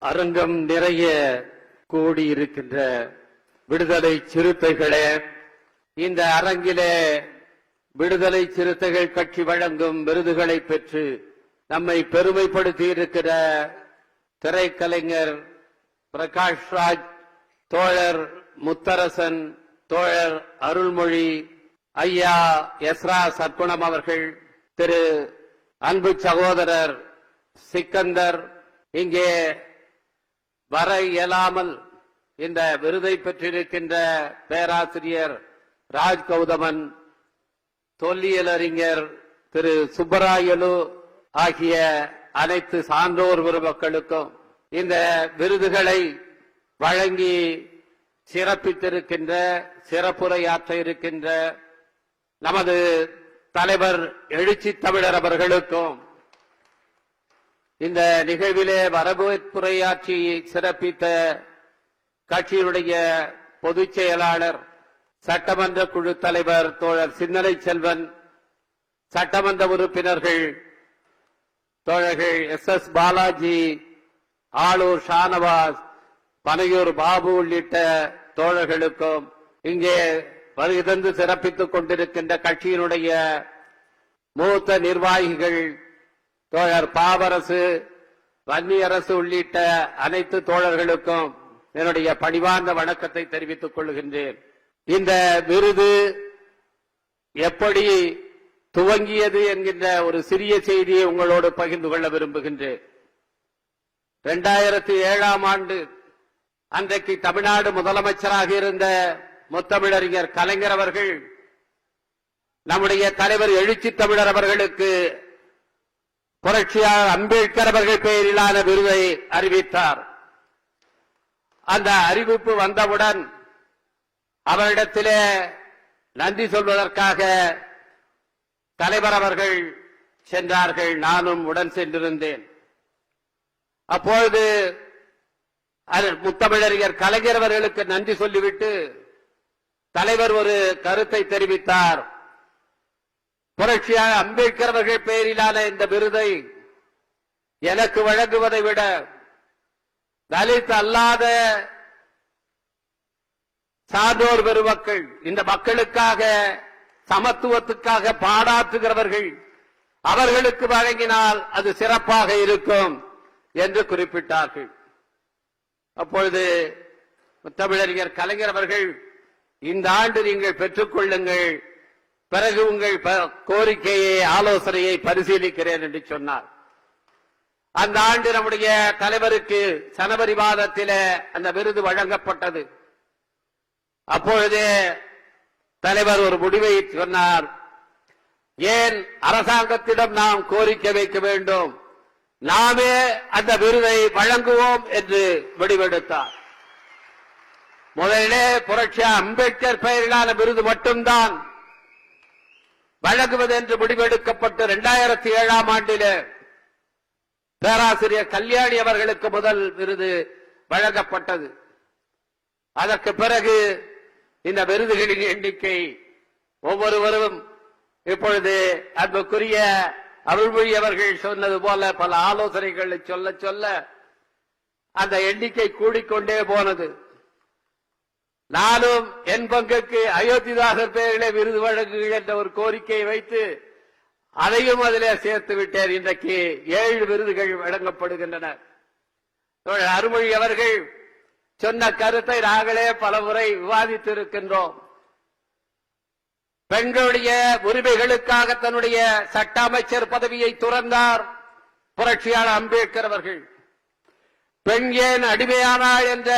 அரங்கம் நிறைய கூடியிருக்கின்ற விடுதலை சிறுத்தைகளே, இந்த அரங்கிலே விடுதலை சிறுத்தைகள் கட்சி வழங்கும் விருதுகளை பெற்று நம்மை பெருமைப்படுத்தி இருக்கிற திரைக்கலைஞர் பிரகாஷ் ராஜ், தோழர் முத்தரசன், தோழர் அருள்மொழி, ஐயா எஸ்ரா சற்குணம் அவர்கள், திரு அன்பு சகோதரர் சிக்கந்தர், இங்கே வர இயலாமல் இந்த விருதை பெற்றிருக்கின்ற பேராசிரியர் ராஜ் கௌதமன், தொல்லியல் அறிஞர் திரு சுப்பராயலு ஆகிய அனைத்து சான்றோர் பெருமக்களுக்கும் இந்த விருதுகளை வழங்கி சிறப்பித்திருக்கின்ற, சிறப்புரையாற்ற இருக்கின்ற நமது தலைவர் எழுச்சி தமிழர் அவர்களுக்கும், இந்த நிகழ்விலே வரவேற்புரையாற்றி சிறப்பித்த கட்சியினுடைய பொதுச் செயலாளர், சட்டமன்ற குழு தலைவர் தோழர் சின்னலை செல்வன், சட்டமன்ற உறுப்பினர்கள் தோழர்கள் எஸ் பாலாஜி, ஆளூர் ஷானவாஸ், பனையூர் பாபு உள்ளிட்ட தோழர்களுக்கும், இங்கே வருகை தந்து சிறப்பித்துக் கொண்டிருக்கின்ற கட்சியினுடைய மூத்த நிர்வாகிகள் தோழர் பாவரசு, வன்னியரசு உள்ளிட்ட அனைத்து தோழர்களுக்கும் என்னுடைய பணிவார்ந்த வணக்கத்தை தெரிவித்துக் கொள்கின்றேன். இந்த விருது எப்படி துவங்கியது என்கின்ற ஒரு சிறிய செய்தியை உங்களோடு பகிர்ந்து கொள்ள விரும்புகின்றேன். 2007ஆம் ஆண்டு அன்றைக்கு தமிழ்நாடு முதலமைச்சராக இருந்த முத்தமிழறிஞர் கலைஞர் அவர்கள் நம்முடைய தலைவர் எழுச்சி தமிழர் அவர்களுக்கு புரட்சியாளர் அம்பேத்கர் அவர்கள் பெயரிலான விருதை அறிவித்தார். அந்த அறிவிப்பு வந்தவுடன் அவரிடத்திலே நன்றி சொல்வதற்காக தலைவர் அவர்கள் சென்றார்கள். நானும் உடன் சென்றிருந்தேன். அப்பொழுது முத்தமிழறிஞர் கலைஞர் அவர்களுக்கு நன்றி சொல்லிவிட்டு தலைவர் ஒரு கருத்தை தெரிவித்தார். புரட்சியாளர் அம்பேத்கர் அவர்கள் பெயரிலான இந்த விருதை எனக்கு வழங்குவதை விட தலித் அல்லாத சான்றோர் பெருமக்கள், இந்த மக்களுக்காக சமத்துவத்துக்காக பாடாற்றுகிறவர்கள், அவர்களுக்கு வழங்கினால் அது சிறப்பாக இருக்கும் என்று குறிப்பிட்டார்கள். அப்பொழுது முத்தமிழறிஞர் கலைஞர் அவர்கள், இந்த ஆண்டு நீங்கள் பெற்றுக் கொள்ளுங்கள், பிறகு உங்கள் கோரிக்கையை ஆலோசனையை பரிசீலிக்கிறேன் என்று சொன்னார். அந்த ஆண்டு நம்முடைய தலைவருக்கு ஜனவரி மாதத்தில் அந்த விருது வழங்கப்பட்டது. அப்பொழுதே தலைவர் ஒரு முடிவை சொன்னார். ஏன் அரசாங்கத்திடம் நாம் கோரிக்கை வைக்க வேண்டும், நாமே அந்த விருதை வழங்குவோம் என்று முடிவெடுத்தார். முதலிலே புரட்சியாளர் அம்பேத்கர் பெயரிலான விருது மட்டும்தான் வழங்குவது என்று முடிவெடுக்கப்பட்டு 2007ஆம் ஆண்டிலே பேராசிரியர் கல்யாணி அவர்களுக்கு முதல் விருது வழங்கப்பட்டது. அதற்கு பிறகு இந்த விருதுகளின் எண்ணிக்கை ஒவ்வொருவரும் இப்பொழுது அன்புக்குரிய அருள்மொழி அவர்கள் சொன்னது போல பல ஆலோசனைகளை சொல்ல சொல்ல அந்த எண்ணிக்கை கூடிக்கொண்டே போனது. நானும் என் பங்குக்கு அயோத்திதாசர் பெயரிலே விருது வழங்குகள் என்ற ஒரு கோரிக்கையை வைத்து அதையும் அதிலே சேர்த்து விட்டேன். இன்றைக்கு 7 விருதுகள் வழங்கப்படுகின்றன. அருள்மொழி அவர்கள் சொன்ன கருத்தை நாங்களே பலமுறை விவாதித்திருக்கின்றோம். பெண்களுடைய உரிமைகளுக்காக தன்னுடைய சட்ட அமைச்சர் பதவியை துறந்தார் புரட்சியாளர் அம்பேத்கர் அவர்கள். பெண் ஏன் அடிமையானாள் என்ற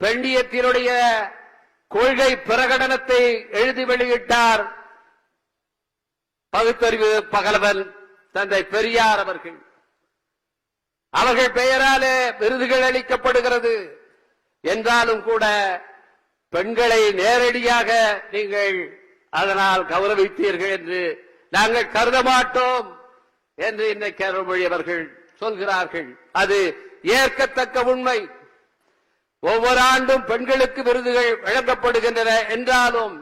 பெண்ணியத்தினுடைய கொள்கை பிரகடனத்தை எழுதி வெளியிட்டார் பகுத்தறிவு பகலவன் தந்தை பெரியார் அவர்கள். அவர்கள் பெயராலே விருதுகள் அளிக்கப்படுகிறது என்றாலும் கூட பெண்களை நேரடியாக நீங்கள் அதனால் கௌரவித்தீர்கள் என்று நாங்கள் கருத மாட்டோம் என்று இன்னைக்கு அருள்மொழி அவர்கள் சொல்கிறார்கள். அது ஏற்கத்தக்க உண்மை. ஒவ்வொரு ஆண்டும் பெண்களுக்கு விருதுகள் வழங்கப்படுகின்றன என்றாலும்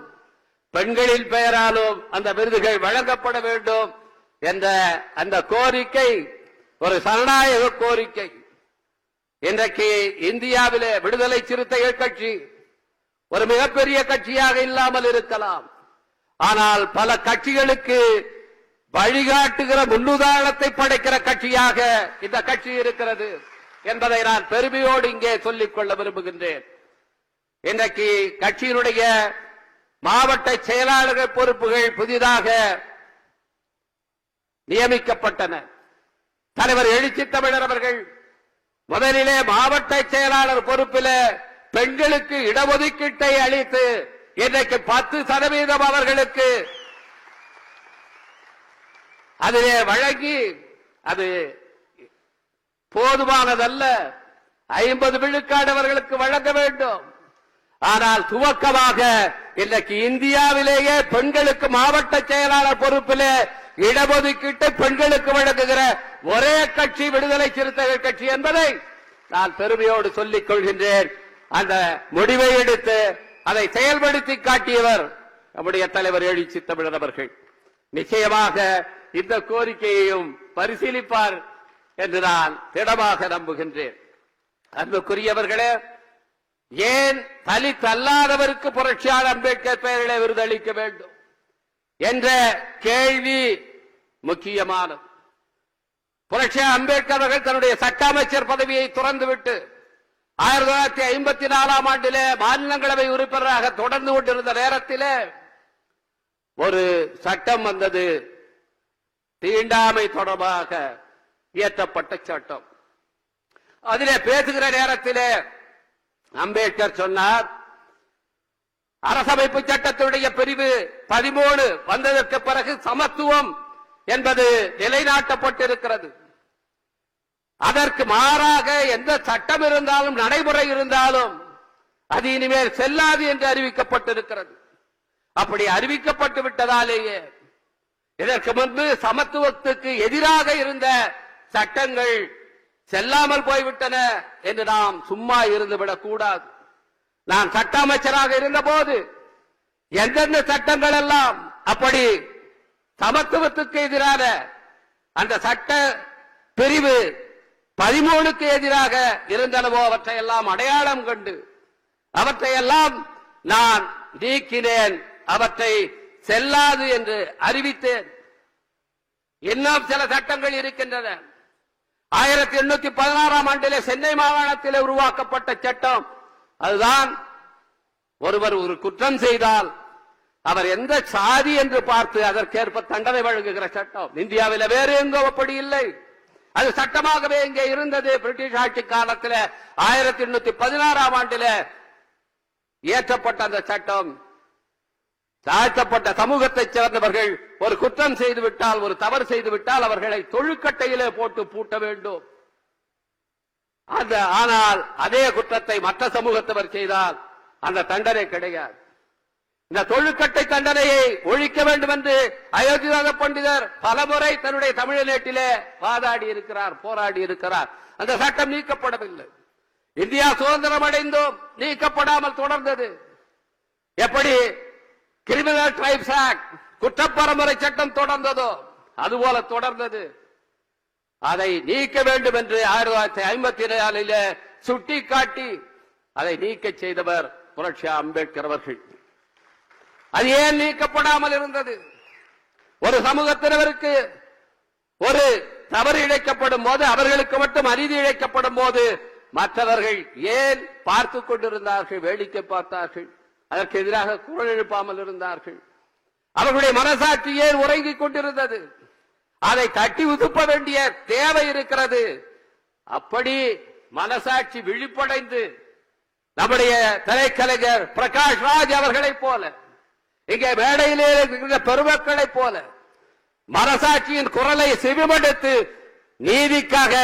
பெண்களின் பெயராலும் அந்த விருதுகள் வழங்கப்பட வேண்டும் என்ற அந்த கோரிக்கை ஒரு சனநாயக கோரிக்கை. இன்றைக்கு இந்தியாவிலே விடுதலை சிறுத்தைகள் கட்சி ஒரு மிகப்பெரிய கட்சியாக இல்லாமல் இருக்கலாம். ஆனால் பல கட்சிகளுக்கு வழிகாட்டுகிற முன்னுதாரணத்தை படைக்கிற கட்சியாக இந்த கட்சி இருக்கிறது என்பதை நான் பெருமையோடு இங்கே சொல்லிக் கொள்ள விரும்புகின்றேன். இன்றைக்கு கட்சியினுடைய மாவட்ட செயலாளர்கள் பொறுப்புகள் புதிதாக நியமிக்கப்பட்டன. தலைவர் எழுச்சி தமிழர் அவர்கள் முதலிலே மாவட்ட செயலாளர் பொறுப்பில் பெண்களுக்கு இடஒதுக்கீட்டை அளித்து இன்றைக்கு 10% அவர்களுக்கு அதிலே வழங்கி, அது போதுமானதல்ல, 50 விழுக்காடு அவர்களுக்கு வழங்க வேண்டும். ஆனால் துவக்கமாக இன்றைக்கு இந்தியாவிலேயே பெண்களுக்கு மாவட்ட செயலாளர் பொறுப்பில் இடஒதுக்கீட்டை பெண்களுக்கு வழங்குகிற ஒரே கட்சி விடுதலை சிறுத்தைகள் கட்சி என்பதை நான் பெருமையோடு சொல்லிக் கொள்கின்றேன். அந்த முடிவை எடுத்து அதை செயல்படுத்தி காட்டியவர் நம்முடைய தலைவர் எழுச்சி தமிழர் அவர்கள். நிச்சயமாக இந்த கோரிக்கையையும் பரிசீலிப்பார் என்று நான் திடமாக நம்புகின்றேன். அன்புக்குரியவர்களே, ஏன் தலித் அல்லாதவருக்கு புரட்சியாளர் அம்பேத்கர் பெயரிலே விருது அளிக்க வேண்டும் என்ற கேள்வி முக்கியமானது. புரட்சியாளர் அம்பேத்கர் அவர்கள் தன்னுடைய சட்ட அமைச்சர் பதவியை துறந்துவிட்டு 1954 ஆண்டிலே மாநிலங்களவை உறுப்பினராக தொடர்ந்து கொண்டிருந்த நேரத்திலே ஒரு சட்டம் வந்தது, தீண்டாமை தொடர்பாக இயற்றப்பட்ட சட்டம். அதிலே பேசுகிற நேரத்திலே அம்பேத்கர் சொன்னார், அரசமைப்பு சட்டத்துடைய பிரிவு 13 வந்ததற்கு பிறகு சமத்துவம் என்பது நிலைநாட்டப்பட்டிருக்கிறது. அதற்கு மாறாக எந்த சட்டம் இருந்தாலும் நடைமுறை இருந்தாலும் அது இனிமேல் செல்லாது என்று அறிவிக்கப்பட்டிருக்கிறது. அப்படி அறிவிக்கப்பட்டு விட்டதாலேயே இதற்கு முன்பு சமத்துவத்துக்கு எதிராக இருந்த சட்டங்கள் செல்லாமல் போய்விட்டன என்று நாம் சும்மா இருந்துவிடக் கூடாது. நான் சட்ட அமைச்சராக இருந்த போது எந்தெந்த சட்டங்கள் எல்லாம் அப்படி சமத்துவத்துக்கு எதிரான அந்த சட்ட பிரிவு 13க்கு எதிராக இருந்தனவோ அவற்றையெல்லாம் அடையாளம் கண்டு அவற்றையெல்லாம் நான் நீக்கினேன், அவற்றை செல்லாது என்று அறிவித்தேன். இன்னும் சில சட்டங்கள் இருக்கின்றன. 1816 ஆண்டிலே சென்னை மாகாணத்திலே உருவாக்கப்பட்ட சட்டம், அதுதான் ஒருவர் ஒரு குற்றம் செய்தால் அவர் எந்த சாதி என்று பார்த்து அதற்கேற்ப தண்டனை வழங்குகிற சட்டம். இந்தியாவில் வேறு எங்கோ அப்படி இல்லை. அது சட்டமாகவே இங்கே இருந்தது. பிரிட்டிஷ் ஆட்சி காலத்தில் 1816 ஆண்டில் இயற்றப்பட்ட அந்த சட்டம், தாழ்த்தப்பட்ட சமூகத்தைச் சேர்ந்தவர்கள் ஒரு குற்றம் செய்துவிட்டால், ஒரு தவறு செய்துவிட்டால் அவர்களை தொழுக்கட்டையிலே போட்டு பூட்ட வேண்டும். ஆனால் அதே குற்றத்தை மற்ற சமூகத்தவர் செய்தால் அந்த தண்டனை கிடையாது. இந்த தொழுக்கட்டை தண்டனையை ஒழிக்க வேண்டும் என்று அயோத்திதாச பண்டிதர் பலமுறை தன்னுடைய தமிழ்நாட்டிலே வாதாடி இருக்கிறார், போராடி இருக்கிறார். அந்த சட்டம் நீக்கப்படவில்லை. இந்தியா சுதந்திரம் அடைந்தும் நீக்கப்படாமல் தொடர்ந்தது. எப்படி கிரிமினல் ட்ரைப்ஸ் ஆக்ட் குற்றப்பரமுறை சட்டம் தொடர்ந்ததோ அதுபோல தொடர்ந்தது. அதை நீக்க வேண்டும் என்று 1954 சுட்டிக்காட்டி அதை நீக்க செய்தவர் புரட்சியாளர் அம்பேத்கர் அவர்கள். அது ஏன் நீக்கப்படாமல் இருந்தது? ஒரு சமூகத்தினருக்கு ஒரு தவறு இழைக்கப்படும் போது, அவர்களுக்கு மட்டும் அநீதி இழைக்கப்படும் போது மற்றவர்கள் ஏன் பார்த்து கொண்டிருந்தார்கள், வேடிக்கை பார்த்தார்கள், அதற்கு எதிராக குரல் எழுப்பாமல் இருந்தார்கள்? அவர்களுடைய மனசாட்சி ஏன் உறங்கிக் கொண்டிருந்தது? அதை தட்டி உதுப்ப வேண்டிய தேவை இருக்கிறது. அப்படி மனசாட்சி விழிப்படைந்து நம்முடைய திரைக்கலைஞர் பிரகாஷ் ராஜ் அவர்களைப் போல, இங்கே மேடையிலே இருக்கிற பெருமக்களைப் போல மனசாட்சியின் குரலை செவிமடுத்து நீதிக்காக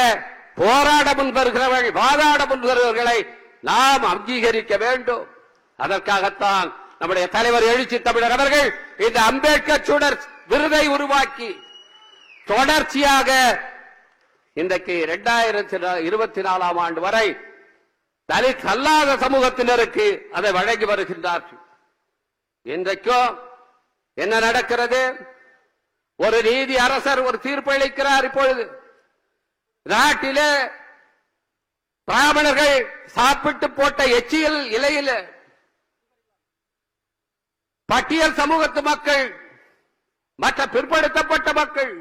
போராட முன்வருகிறவர்கள், வாதாட முன்வருகிறவர்களை நாம் அங்கீகரிக்க வேண்டும். அதற்காகத்தான் நம்முடைய தலைவர் எழுச்சி தமிழர் அவர்கள் இந்த அம்பேத்கர் சுடர் விருதை உருவாக்கி தொடர்ச்சியாக இன்றைக்கு 2024 ஆண்டு வரை தலித் அல்லாத சமூகத்தினருக்கு அதை வழங்கி வருகின்றார்கள். இன்றைக்கும் என்ன நடக்கிறது? ஒரு நீதி அரசர் ஒரு தீர்ப்பு அளிக்கிறார். இப்பொழுது நாட்டிலே பிராமணர்கள் சாப்பிட்டு போட்ட எச்சியல் இலையில பட்டியல் சமூகத்து மக்கள் மற்ற பிற்படுத்தப்பட்ட மக்கள்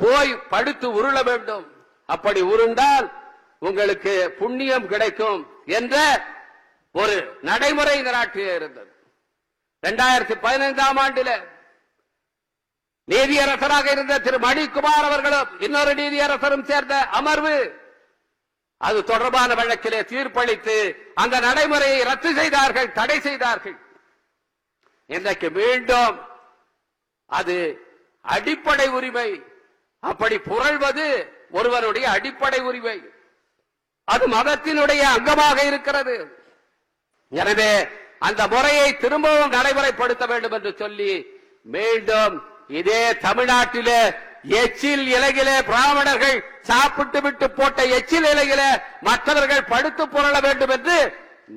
போய் படுத்து உருள வேண்டும். அப்படி உருண்டால் உங்களுக்கு புண்ணியம் கிடைக்கும் என்ற ஒரு நடைமுறை இந்த நாட்டில் இருந்தது. 2015ஆம் ஆண்டில் நீதியரசராக இருந்த திரு மணிக்குமார் அவர்களும் இன்னொரு நீதியரசரும் சேர்ந்த அமர்வு அது தொடர்பான வழக்கிலே தீர்ப்பளித்து அந்த நடைமுறையை ரத்து செய்தார்கள், தடை செய்தார்கள். இன்றைக்கு மீண்டும் அது அடிப்படை உரிமை. அப்படி புரள்வது ஒருவருடைய அடிப்படை உரிமை. அது மதத்தினுடைய அங்கமாக இருக்கிறது. எனவே அந்த முறையை திரும்பவும் நடைமுறைப்படுத்த வேண்டும் என்று சொல்லி மீண்டும் இதே தமிழ்நாட்டிலே எச்சில் இலையிலே பிராமணர்கள் சாப்பிட்டு விட்டு போட்ட எச்சில் இலையிலே மற்றவர்கள் படுத்து புரள வேண்டும் என்று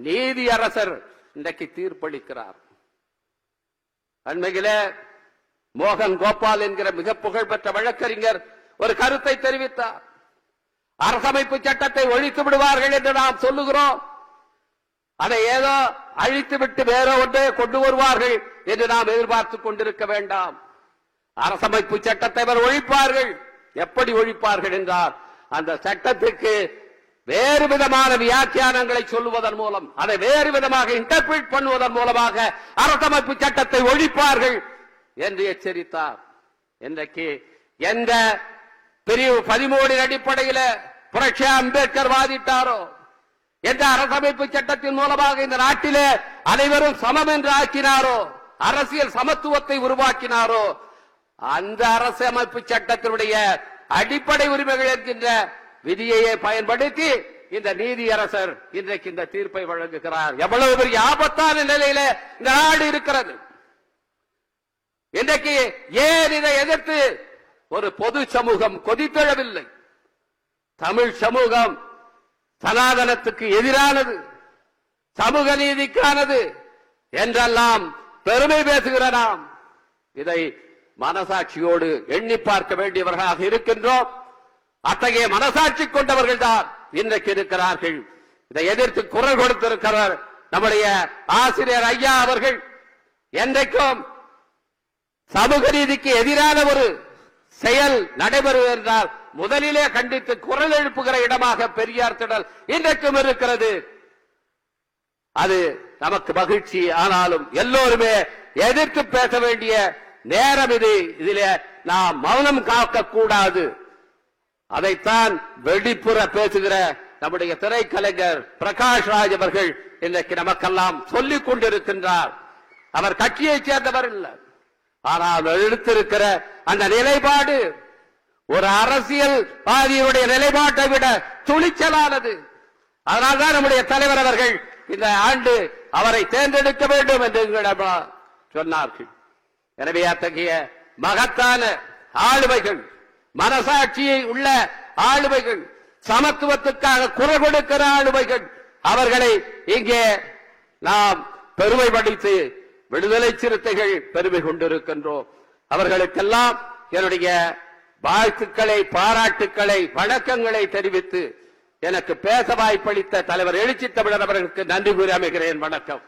நீதியரசர் இன்றைக்கு தீர்ப்பளிக்கிறார். அண்மையிலே மோகன் கோபால் என்கிற மிக புகழ்பெற்ற வழக்கறிஞர் ஒரு கருத்தை தெரிவித்தார். அரசமைப்பு சட்டத்தை ஒழித்து விடுவார்கள் என்று நாம் சொல்லுகிறோம். அதை ஏதோ அழித்துவிட்டு வேற ஒன்றே கொண்டு வருவார்கள் என்று நாம் எதிர்பார்த்துக் கொண்டிருக்க வேண்டாம். அரசமைப்பு சட்டத்தை அவர் ஒழிப்பார்கள். எப்படி ஒழிப்பார்கள் என்றால் அந்த சட்டத்துக்கு வேறு விதமான வியாக்கியானங்களை சொல்லுவதன் மூலம், அதை வேறு விதமாக இன்டர்பிரேட் பண்ணுவதன் மூலமாக அரசமைப்பு சட்டத்தை ஒழிப்பார்கள் என்று எச்சரித்தார். இன்றைக்கு எந்த பிரிவு 13 அடிப்படையில் புரட்சி அம்பேத்கர் வாதிட்டாரோ, எந்த அரசமைப்பு சட்டத்தின் மூலமாக இந்த நாட்டிலே அனைவரும் சமம் என்று ஆக்கினாரோ, அரசியல் சமத்துவத்தை உருவாக்கினாரோ, அந்த அரசமைப்பு சட்டத்தினுடைய அடிப்படை உரிமைகள் என்கின்ற விதியையே பயன்படுத்தி இந்த நீதியரசர் இன்றைக்கு இந்த தீர்ப்பை வழங்குகிறார். எவ்வளவு பெரிய ஆபத்தான நிலையில இந்த நாடு இருக்கிறது. இன்றைக்கு ஏன் இதை எதிர்த்து ஒரு பொது சமூகம் கொதித்தெழவில்லை? தமிழ் சமூகம் சனாதனத்துக்கு எதிரானது, சமூக நீதிக்கானது என்றெல்லாம் பெருமை பேசுகிற நாம் இதை மனசாட்சியோடு எண்ணி பார்க்க வேண்டியவர்களாக இருக்கின்றோம். அத்தகைய மனசாட்சி கொண்டவர்கள் தான் இன்றைக்கு இருக்கிறார்கள். இதை எதிர்த்து குரல் கொடுத்திருக்கிறார் நம்முடைய ஆசிரியர் ஐயா அவர்கள். என்றைக்கும் சமூக நீதிக்கு எதிரான ஒரு செயல் நடைபெறுவது என்றால் முதலிலே கண்டித்து குரல் எழுப்புகிற இடமாக பெரியார் திடல் இன்றைக்கும் இருக்கிறது. அது நமக்கு மகிழ்ச்சி. ஆனாலும் எல்லோருமே எதிர்த்து பேச வேண்டிய நேரம் இது. இதிலே நாம் மௌனம் காக்க கூடாது. அதைத்தான் வெளிப்புற பேசுகிற நம்முடைய திரைக்கலைஞர் பிரகாஷ் ராஜ் அவர்கள் இன்றைக்கு நமக்கெல்லாம் சொல்லிக் கொண்டிருக்கின்றார். அவர் கட்சியைச் சேர்ந்தவர் இல்லை, ஆனால் எடுத்திருக்கிற அந்த நிலைப்பாடு ஒரு அரசியல்வாதியுடைய நிலைப்பாட்டை விட துணிச்சலானது. அதனால்தான் நம்முடைய தலைவர் அவர்கள் இந்த ஆண்டு அவரை தேர்ந்தெடுக்க வேண்டும் என்று சொன்னார்கள். எனவே அத்தகைய மகத்தான ஆளுமைகள், மனசாட்சியை உள்ள ஆளுமைகள், சமத்துவத்துக்காக குரல் கொடுக்கிற ஆளுமைகள், அவர்களை இங்கே நாம் பெருமைப்படுத்தி விடுதலை சிறுத்தைகள் பெருமை கொண்டிருக்கின்றோம். அவர்களுக்கெல்லாம் என்னுடைய வாழ்த்துக்களை, பாராட்டுக்களை, வணக்கங்களை தெரிவித்து எனக்கு பேச வாய்ப்பளித்த தலைவர் எழுச்சி தமிழர் அவர்களுக்கு நன்றி கூறி அமைகிறேன். வணக்கம்.